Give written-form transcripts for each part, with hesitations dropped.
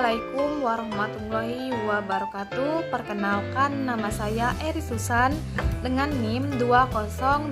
Assalamualaikum warahmatullahi wabarakatuh. Perkenalkan, nama saya Eri Susan dengan NIM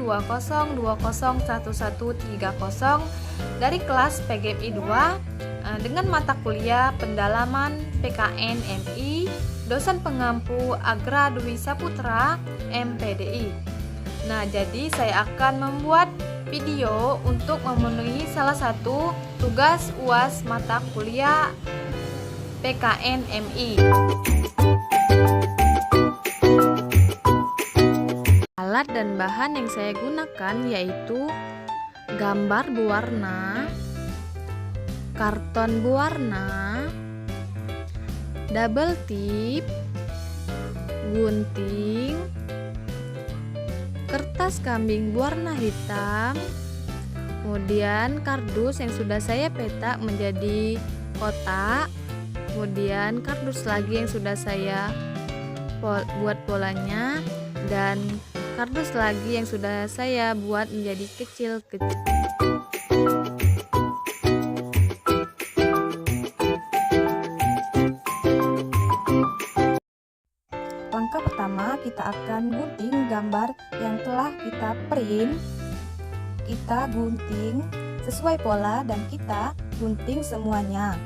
20202011130 dari kelas PGMI 2 dengan mata kuliah pendalaman PKN MI, dosen pengampu Agra Dwi Saputra MPDI. Nah, jadi saya akan membuat video untuk memenuhi salah satu tugas UAS mata kuliah PKN MI. Alat dan bahan yang saya gunakan yaitu gambar berwarna, karton berwarna, double tip, gunting, kertas kambing berwarna hitam, kemudian kardus yang sudah saya petak menjadi kotak, kemudian kardus lagi yang sudah saya buat polanya, dan kardus lagi yang sudah saya buat menjadi kecil-kecil. Langkah pertama, kita akan gunting gambar yang telah kita print. Kita gunting sesuai pola dan kita gunting semuanya.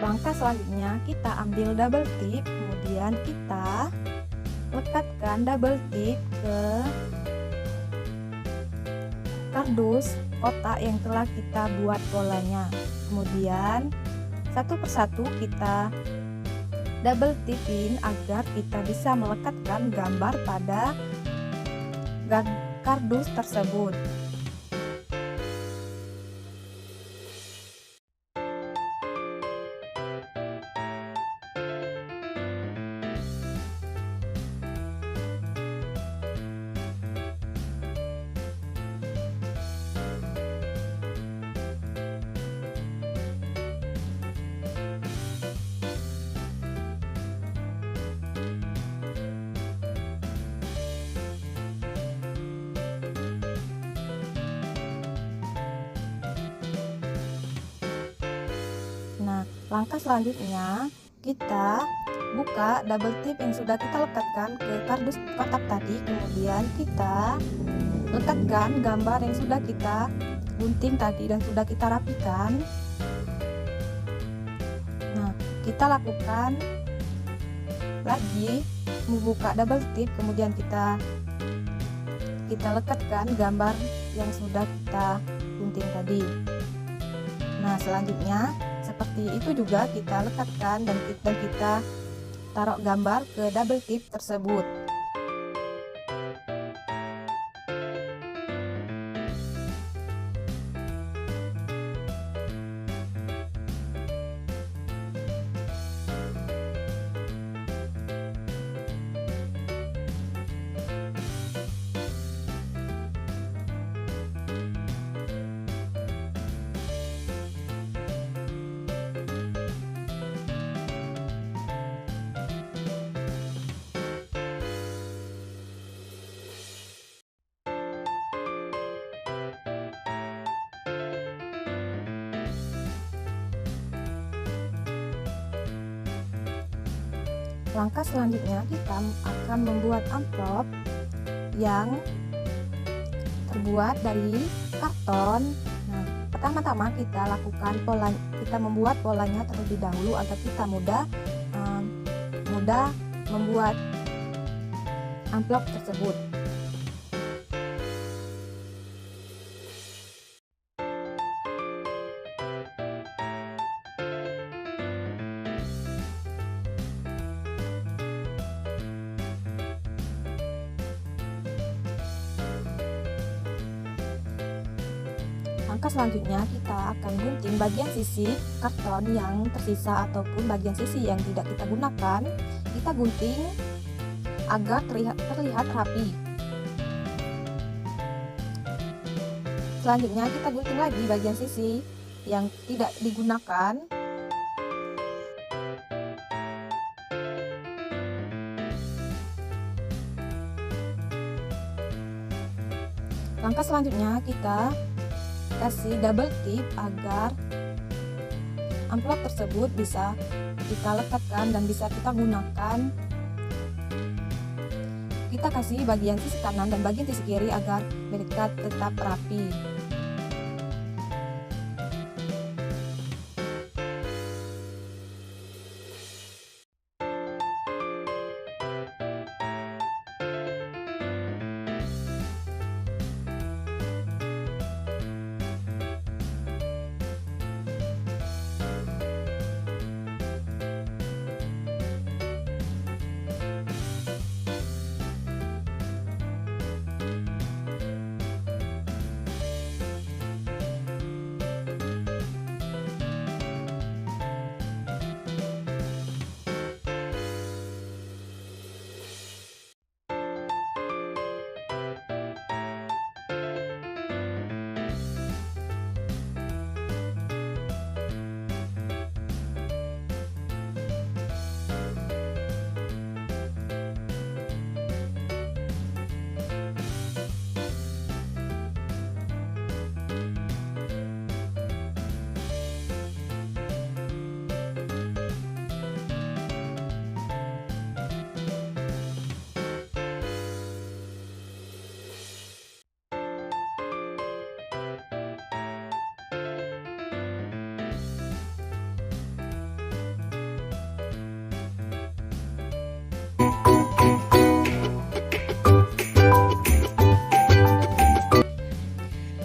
Langkah selanjutnya, kita ambil double tip, kemudian kita lekatkan double tip ke kardus kotak yang telah kita buat polanya. Kemudian satu persatu kita double tipin agar kita bisa melekatkan gambar pada kardus tersebut. Nah, langkah selanjutnya kita buka double tip yang sudah kita lekatkan ke kardus kotak tadi, kemudian kita lekatkan gambar yang sudah kita gunting tadi dan sudah kita rapikan. Nah, kita lakukan lagi membuka double tip, kemudian kita lekatkan gambar yang sudah kita gunting tadi. Nah, selanjutnya seperti itu juga kita lekatkan dan kita taruh gambar ke double tip tersebut. langkah selanjutnya kita akan membuat amplop yang terbuat dari karton. Nah, pertama-tama kita lakukan kita membuat polanya terlebih dahulu agar kita mudah membuat amplop tersebut. Langkah selanjutnya kita akan gunting bagian sisi karton yang tersisa ataupun bagian sisi yang tidak kita gunakan. Kita gunting agar terlihat rapi. Selanjutnya kita gunting lagi bagian sisi yang tidak digunakan. Langkah selanjutnya kita kasih double tip agar amplop tersebut bisa kita lekatkan dan bisa kita gunakan. Kita kasih bagian sisi kanan dan bagian sisi kiri agar mereka tetap rapi.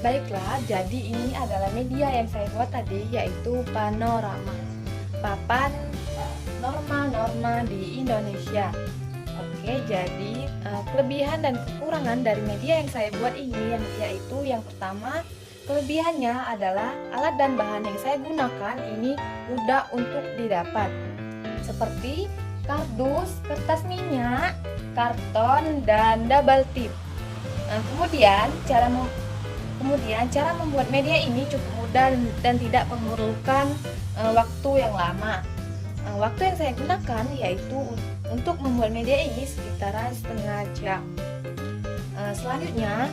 Baiklah, jadi ini adalah media yang saya buat tadi, yaitu panorama papan norma-norma di Indonesia. Oke, jadi kelebihan dan kekurangan dari media yang saya buat ini yaitu yang pertama, kelebihannya adalah alat dan bahan yang saya gunakan ini mudah untuk didapat, seperti kardus, kertas minyak, karton, dan double tip. Kemudian cara membuat media ini cukup mudah dan tidak memerlukan waktu yang lama. Waktu yang saya gunakan yaitu untuk membuat media ini sekitaran setengah jam. Selanjutnya,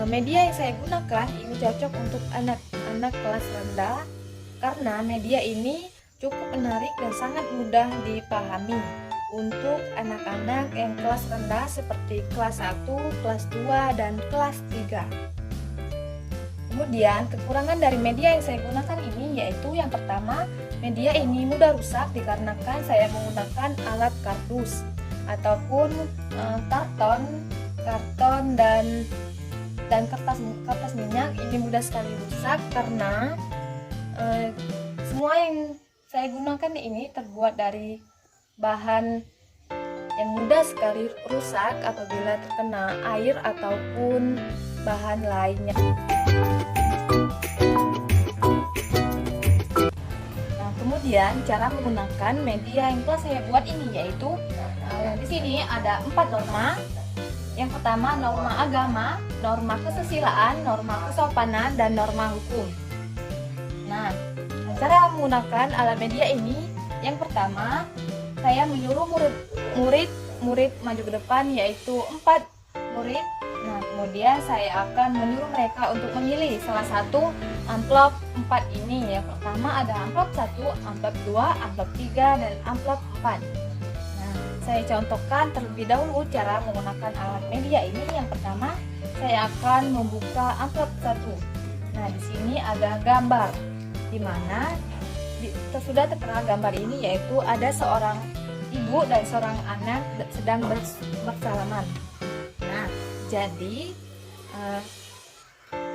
media yang saya gunakan ini cocok untuk anak-anak kelas rendah karena media ini cukup menarik dan sangat mudah dipahami untuk anak-anak yang kelas rendah seperti kelas 1, kelas 2, dan kelas 3. Kemudian kekurangan dari media yang saya gunakan ini yaitu yang pertama, media ini mudah rusak dikarenakan saya menggunakan alat kardus ataupun karton dan kertas minyak ini mudah sekali rusak karena semua yang saya gunakan ini terbuat dari bahan yang mudah sekali rusak apabila terkena air ataupun bahan lainnya. Nah, kemudian cara menggunakan media yang telah saya buat ini yaitu di sini ada 4 norma. Yang pertama norma agama, norma kesusilaan, norma kesopanan, dan norma hukum. Nah, cara menggunakan alat media ini, yang pertama saya menyuruh murid maju ke depan yaitu 4 murid. Nah, kemudian saya akan menyuruh mereka untuk memilih salah satu amplop 4 ini. Yang pertama ada amplop 1, amplop 2, amplop 3, dan amplop 4. Nah, saya contohkan terlebih dahulu cara menggunakan alat media ini. Yang pertama, saya akan membuka amplop 1. Nah, di sini ada gambar, di mana sudah tertera gambar ini, yaitu ada seorang ibu dan seorang anak sedang bersalaman. Nah, jadi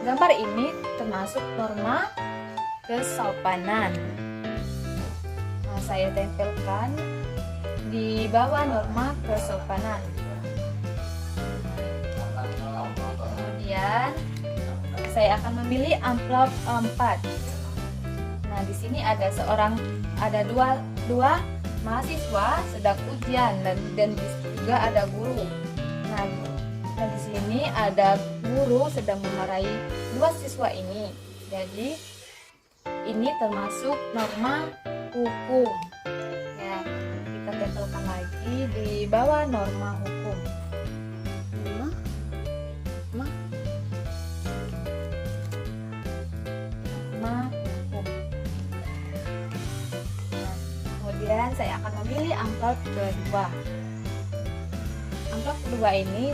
gambar ini termasuk norma kesopanan. Nah, saya tempelkan di bawah norma kesopanan. Kemudian saya akan memilih amplop 4. Nah, di sini ada dua mahasiswa sedang ujian dan juga ada guru. Nah, di sini ada guru sedang memarahi dua siswa ini. Jadi ini termasuk norma hukum. Ya, kita tempelkan lagi di bawah norma hukum. Kemudian saya akan memilih amplop kedua. Amplop kedua ini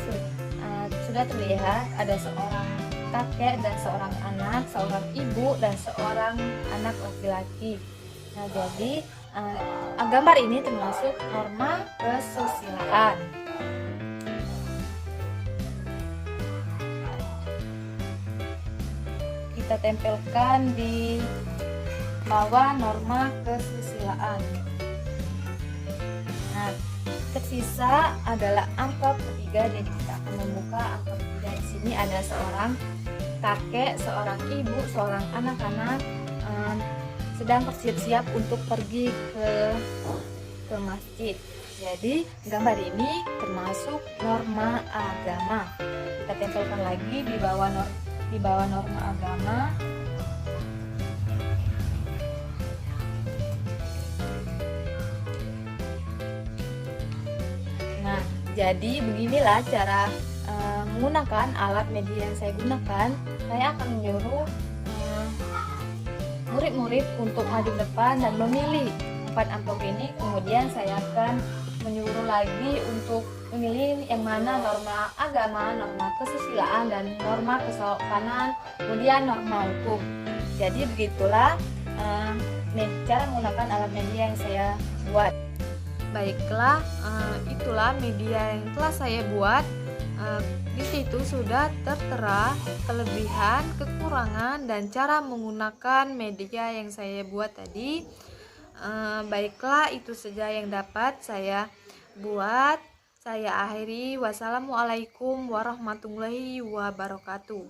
sudah terlihat ada seorang kakek dan seorang anak, seorang ibu dan seorang anak laki-laki. Nah, jadi gambar ini termasuk norma kesusilaan. Kita tempelkan di bawah norma kesusilaan. Nah, tersisa adalah amplop ketiga. Jadi kita akan membuka amplop ketiga. Di sini ada seorang kakek, seorang ibu, seorang anak-anak sedang bersiap-siap untuk pergi ke masjid. Jadi gambar ini termasuk norma agama. Kita tempelkan lagi di bawah norma agama. Nah, jadi beginilah cara menggunakan alat media yang saya gunakan. Saya akan menyuruh murid-murid untuk maju ke depan dan memilih 4 amplop ini. Kemudian saya akan menyuruh lagi untuk memilih yang mana norma agama, norma kesusilaan, dan norma kesopanan, kemudian norma hukum. Jadi begitulah cara menggunakan alat media yang saya buat. Baiklah, itulah media yang telah saya buat. Di situ sudah tertera kelebihan, kekurangan, dan cara menggunakan media yang saya buat tadi. Baiklah, itu saja yang dapat saya buat. Saya akhiri. Wassalamualaikum warahmatullahi wabarakatuh.